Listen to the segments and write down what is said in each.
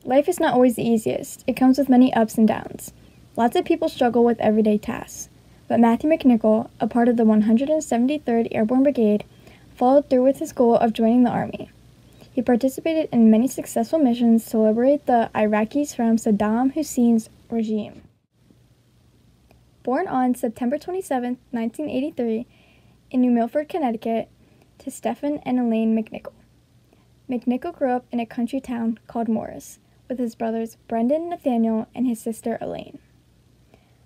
Life is not always the easiest. It comes with many ups and downs. Lots of people struggle with everyday tasks. But Matthew McNicol, a part of the 173rd Airborne Brigade, followed through with his goal of joining the Army. He participated in many successful missions to liberate the Iraqis from Saddam Hussein's regime. Born on September 27, 1983, in New Milford, Connecticut, to Stephen and Elaine McNicol. McNicol grew up in a country town called Morris, with his brothers Brendan Nathaniel and his sister Elaine.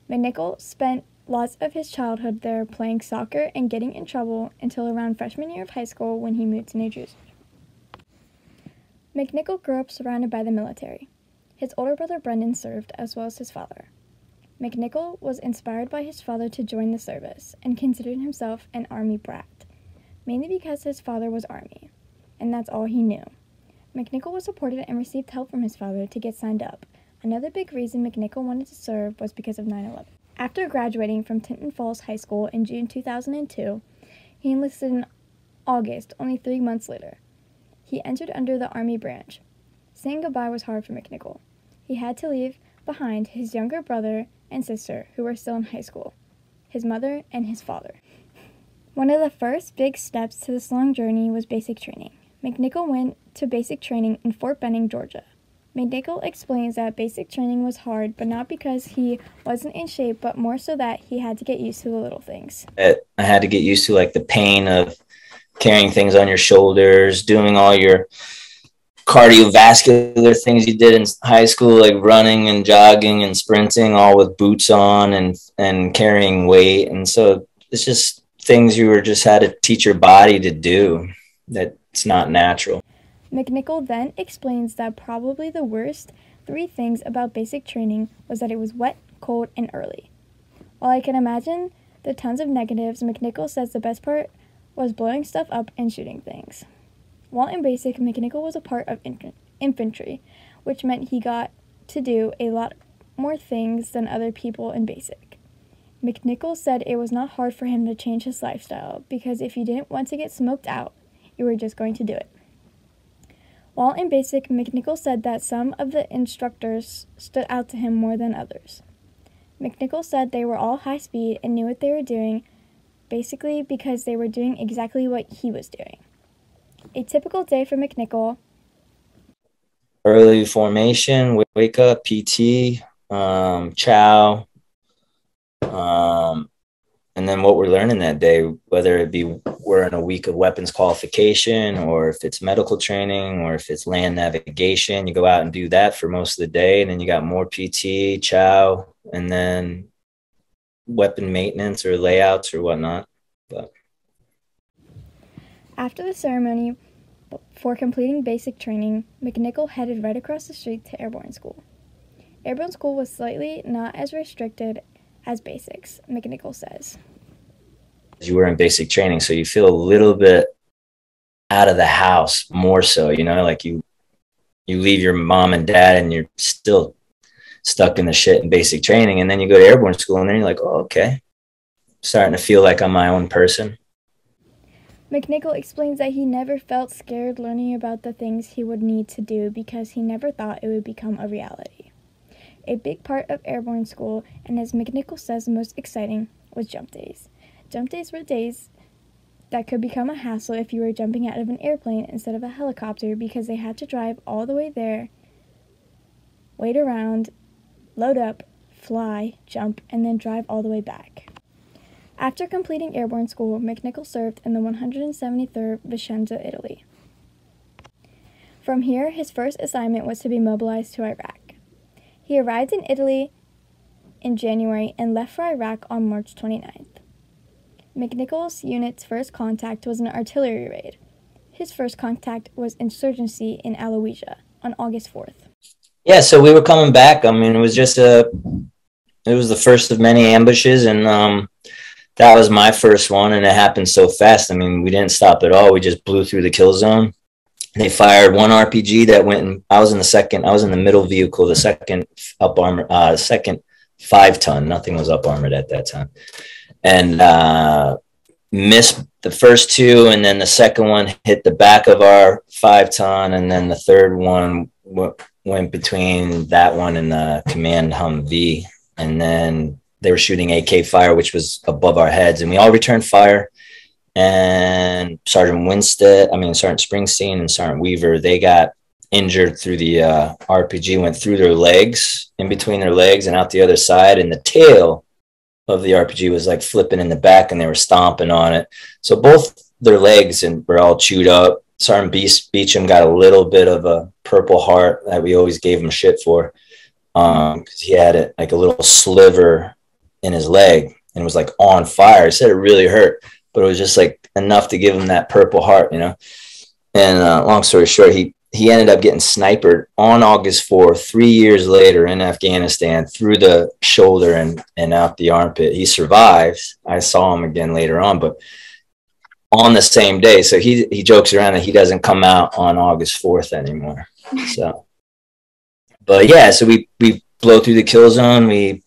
McNicol spent lots of his childhood there playing soccer and getting in trouble until around freshman year of high school when he moved to New Jersey. McNicol grew up surrounded by the military. His older brother Brendan served, as well as his father. McNicol was inspired by his father to join the service and considered himself an Army brat, mainly because his father was Army, and that's all he knew. McNicol was supported and received help from his father to get signed up. Another big reason McNicol wanted to serve was because of 9/11. After graduating from Tinton Falls High School in June 2002, he enlisted in August, only 3 months later. He entered under the Army branch. Saying goodbye was hard for McNicol. He had to leave behind his younger brother and sister, who were still in high school, his mother, and his father. One of the first big steps to this long journey was basic training. McNicol went to basic training in Fort Benning, Georgia. McNicol explains that basic training was hard, but not because he wasn't in shape, but more so that he had to get used to the little things. I had to get used to like the pain of carrying things on your shoulders, doing all your cardiovascular things you did in high school, like running and jogging and sprinting, all with boots on and carrying weight. And so it's just things you were just had to teach your body to do. That's not natural. McNicol then explains that probably the worst 3 things about basic training was that it was wet, cold, and early. While I can imagine the tons of negatives, McNicol says the best part was blowing stuff up and shooting things. While in basic, McNicol was a part of infantry, which meant he got to do a lot more things than other people in basic. McNicol said it was not hard for him to change his lifestyle, because if you didn't want to get smoked out, you were just going to do it. While in basic, McNicol said that some of the instructors stood out to him more than others. McNicol said they were all high speed and knew what they were doing, basically because they were doing exactly what he was doing. A typical day for McNicol: early formation, wake up, PT, chow, and then what we're learning that day, whether it be we're in a week of weapons qualification, or if it's medical training, or if it's land navigation, you go out and do that for most of the day. And then you got more PT, chow, and then weapon maintenance or layouts or whatnot. But after the ceremony for completing basic training, McNicol headed right across the street to Airborne School. Airborne School was slightly not as restricted as basics, McNicol says. You were in basic training, so you feel a little bit out of the house more so, you know, like you leave your mom and dad and you're still stuck in the shit in basic training. And then you go to Airborne School and then you're like, oh, okay. Starting to feel like I'm my own person. McNicol explains that he never felt scared learning about the things he would need to do because he never thought it would become a reality. A big part of Airborne School, and as McNicol says, the most exciting, was jump days. Jump days were days that could become a hassle if you were jumping out of an airplane instead of a helicopter, because they had to drive all the way there, wait around, load up, fly, jump, and then drive all the way back. After completing Airborne School, McNicol served in the 173rd Vicenza, Italy. From here, his first assignment was to be mobilized to Iraq. He arrived in Italy in January and left for Iraq on March 29th. McNicol's unit's first contact was an artillery raid. His first contact was insurgency in Aloysia on August 4th. Yeah, so we were coming back. I mean, it was the first of many ambushes, and that was my first one, and it happened so fast. I mean, we didn't stop at all. We just blew through the kill zone. They fired one RPG that went, and I was in the middle vehicle, the second up armor, second 5-ton. Nothing was up armored at that time. And missed the first 2, and then the second one hit the back of our 5-ton, and then the third one went between that one and the command Humvee, and then they were shooting AK fire, which was above our heads, and we all returned fire. And Sergeant Springsteen and Sergeant Weaver, they got injured through the RPG, went through their legs, in between their legs and out the other side, and the tail of the RPG was like flipping in the back, and they were stomping on it. So both their legs and were all chewed up. Sergeant Beecham got a little bit of a Purple Heart that we always gave him shit for, because he had it like a little sliver in his leg and it was like on fire. He said it really hurt, but it was just like enough to give him that Purple Heart, you know. And long story short, he ended up getting sniped on August 4th, 3 years later in Afghanistan, through the shoulder and out the armpit. He survived. I saw him again later on, but on the same day. So he jokes around that he doesn't come out on August 4th anymore. So, but yeah, so we blow through the kill zone. We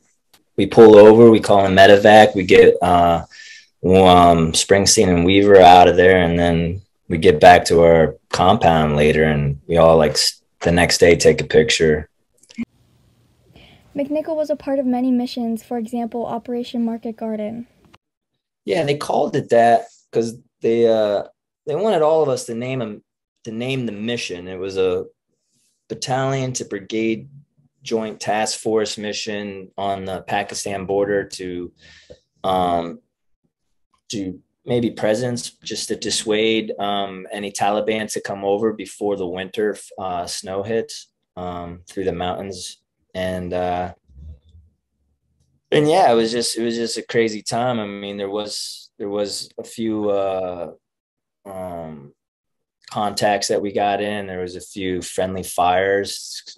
pull over. We call him medevac. We get Springsteen and Weaver out of there, and then we get back to our compound later, and we all like the next day take a picture. McNicol was a part of many missions, for example, Operation Market Garden. Yeah, they called it that because they wanted all of us to name the mission. It was a battalion to brigade joint task force mission on the Pakistan border to maybe presence, just to dissuade any Taliban to come over before the winter snow hits through the mountains. And yeah, it was just a crazy time. I mean, there was a few contacts that we got in. There was a few friendly fires,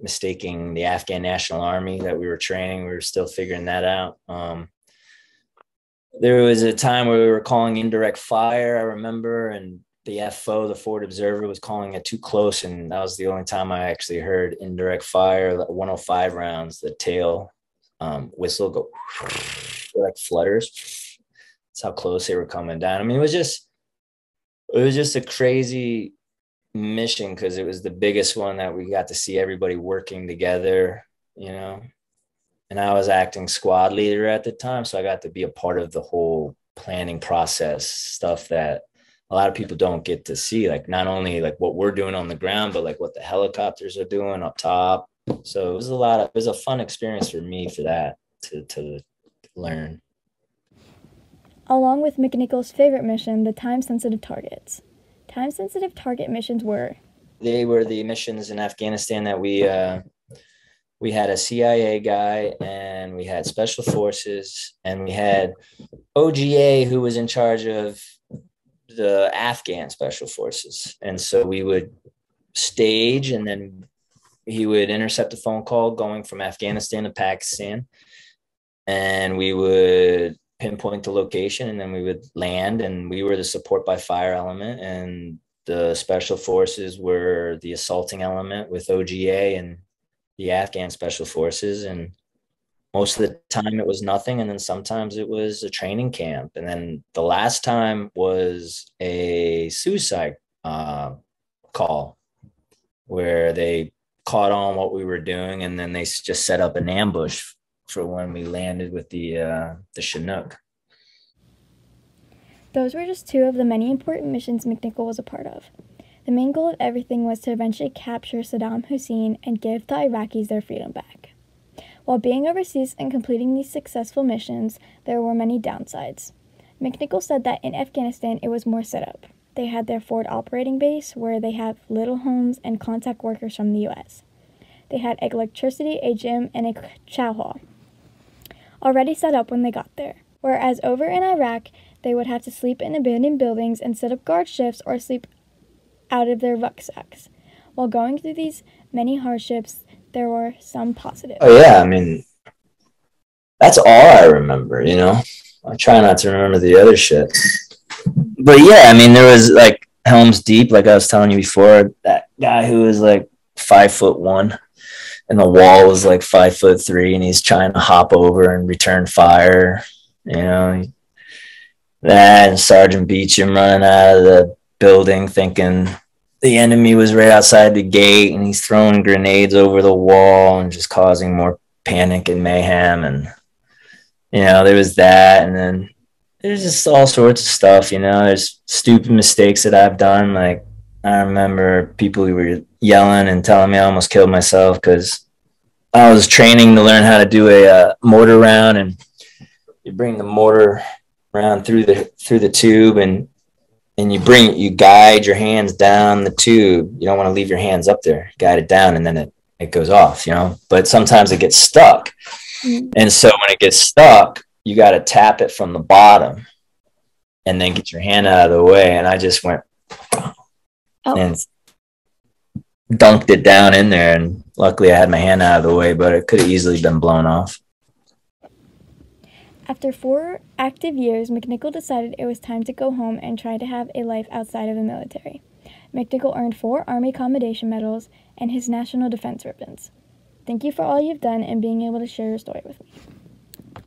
mistaking the Afghan National Army that we were training. We were still figuring that out. There was a time where we were calling indirect fire, I remember, and the FO, the forward observer, was calling it too close, and that was the only time I actually heard indirect fire. 105 rounds, the tail whistle go like flutters. That's how close they were coming down. I mean, it was just a crazy mission because it was the biggest one that we got to see everybody working together, you know. And I was acting squad leader at the time, so I got to be a part of the whole planning process, stuff that a lot of people don't get to see, like not only like what we're doing on the ground, but like what the helicopters are doing up top. So it was a fun experience for me for that to learn. Along with McNicol's favorite mission, the time-sensitive targets. Time-sensitive target missions were? They were the missions in Afghanistan that we had a CIA guy, and we had special forces, and we had OGA who was in charge of the Afghan special forces. And so we would stage, and then he would intercept a phone call going from Afghanistan to Pakistan, and we would pinpoint the location, and then we would land, and we were the support by fire element, and the special forces were the assaulting element with OGA and the Afghan special forces. And most of the time it was nothing, and then sometimes it was a training camp, and then the last time was a suicide call where they caught on what we were doing, and then they just set up an ambush for when we landed with the Chinook. Those were just two of the many important missions McNicol was a part of. The main goal of everything was to eventually capture Saddam Hussein and give the Iraqis their freedom back. While being overseas and completing these successful missions, there were many downsides. McNicol said that in Afghanistan it was more set up. They had their forward operating base where they have little homes and contact workers from the U.S. They had electricity, a gym, and a chow hall already set up when they got there. Whereas over in Iraq, they would have to sleep in abandoned buildings and set up guard shifts or sleep out of their rucksacks. While going through these many hardships, there were some positives. Oh yeah, I mean, that's all I remember, you know. I try not to remember the other shit. But yeah, I mean, there was like Helms Deep, like I was telling you before, that guy who was like 5'1", and the wall was like 5'3", and he's trying to hop over and return fire, you know. That and Sergeant Beecham running out of the building thinking the enemy was right outside the gate, and he's throwing grenades over the wall and just causing more panic and mayhem. And there was that, and then there's just all sorts of stuff. There's stupid mistakes that I've done. Like, I remember people who were yelling and telling me I almost killed myself because I was training to learn how to do a mortar round, and you bring the mortar round through the tube, and you guide your hands down the tube. You don't want to leave your hands up there. Guide it down, and then it goes off. But sometimes it gets stuck, and so when it gets stuck, you got to tap it from the bottom, and then get your hand out of the way. And I just went and dunked it down in there, and luckily I had my hand out of the way, but it could have easily been blown off. After 4 active years, McNicol decided it was time to go home and try to have a life outside of the military. McNicol earned 4 Army Commendation Medals and his National Defense Ribbons. Thank you for all you've done and being able to share your story with me.